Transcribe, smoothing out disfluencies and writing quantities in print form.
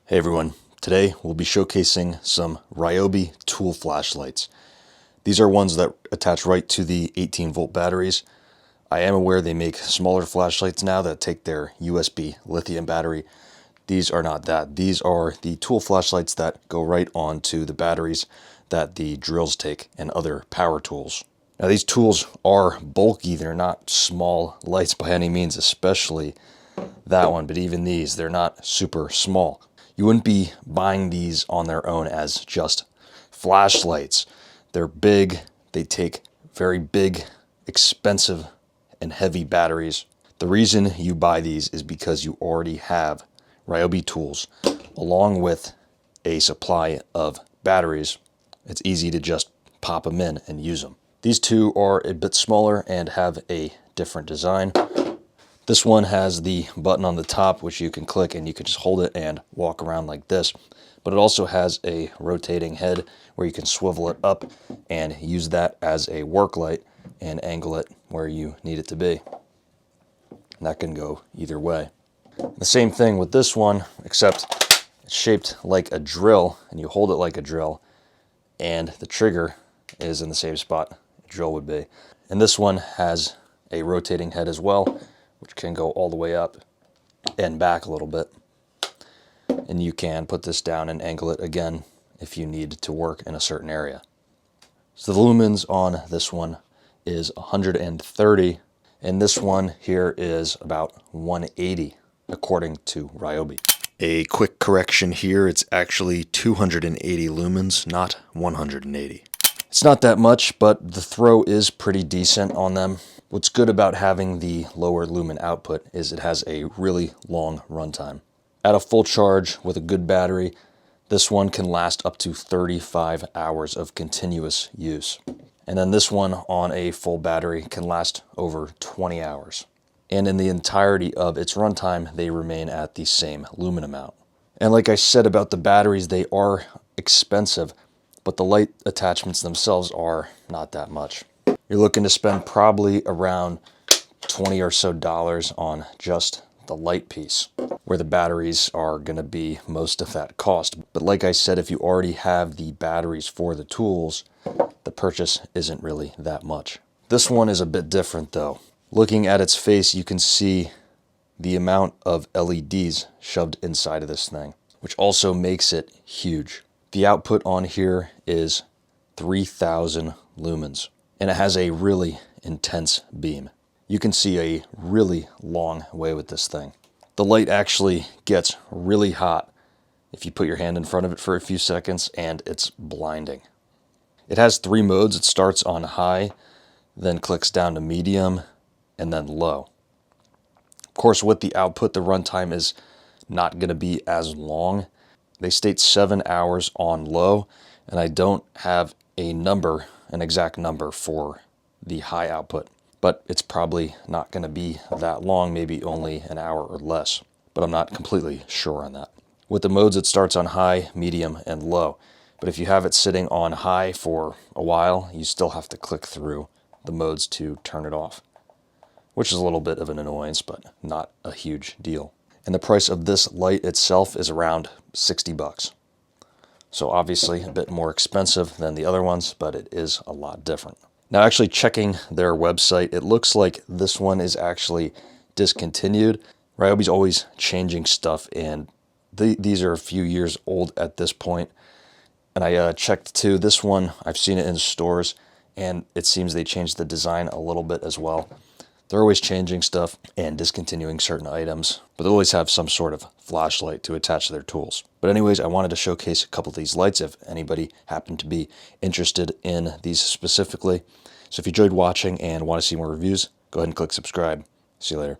Hey everyone, today we'll be showcasing some RYOBI tool flashlights. These are ones that attach right to the 18-volt batteries. I am aware they make smaller flashlights now that take their USB lithium battery. These are not that. These are the tool flashlights that go right onto the batteries that the drills take and other power tools. Now these tools are bulky, they're not small lights by any means, especially that one, but even these, they're not super small. You wouldn't be buying these on their own as just flashlights. They're big, they take very big, expensive, and heavy batteries. The reason you buy these is because you already have RYOBI tools along with a supply of batteries. It's easy to just pop them in and use them. These two are a bit smaller and have a different design. This one has the button on the top, which you can click and you can just hold it and walk around like this. But it also has a rotating head where you can swivel it up and use that as a work light and angle it where you need it to be. And that can go either way. The same thing with this one, except it's shaped like a drill and you hold it like a drill and the trigger is in the same spot a drill would be. And this one has a rotating head as well, which can go all the way up and back a little bit. And you can put this down and angle it again if you need to work in a certain area. So the lumens on this one is 130, and this one here is about 180 according to RYOBI. A quick correction here, it's actually 280 lumens, not 180. It's not that much, but the throw is pretty decent on them. What's good about having the lower lumen output is it has a really long runtime. At a full charge with a good battery, this one can last up to 35 hours of continuous use. And then this one on a full battery can last over 20 hours. And in the entirety of its runtime, they remain at the same lumen amount. And like I said about the batteries, they are expensive, but the light attachments themselves are not that much. You're looking to spend probably around $20 or so on just the light piece, where the batteries are going to be most of that cost. But like I said, if you already have the batteries for the tools, the purchase isn't really that much. This one is a bit different though. Looking at its face, you can see the amount of LEDs shoved inside of this thing, which also makes it huge. The output on here is 3,000 lumens. And it has a really intense beam. You can see a really long way with this thing. The light actually gets really hot if you put your hand in front of it for a few seconds, and it's blinding. It has 3 modes. It starts on high, then clicks down to medium, and then low. Of course, with the output, the runtime is not going to be as long. They state 7 hours on low, and I don't have an exact number for the high output, but it's probably not going to be that long, maybe only an hour or less, but I'm not completely sure on that. With the modes, it starts on high, medium, and low, but if you have it sitting on high for a while, you still have to click through the modes to turn it off, which is a little bit of an annoyance, but not a huge deal. And the price of this light itself is around 60 bucks. So obviously a bit more expensive than the other ones, but it is a lot different. Now actually checking their website, it looks like this one is actually discontinued. RYOBI's always changing stuff, and these are a few years old at this point. And I checked too, this one, I've seen it in stores, and it seems they changed the design a little bit as well. They're always changing stuff and discontinuing certain items, but they always have some sort of flashlight to attach to their tools. But anyways, I wanted to showcase a couple of these lights if anybody happened to be interested in these specifically. So if you enjoyed watching and want to see more reviews, go ahead and click subscribe. See you later.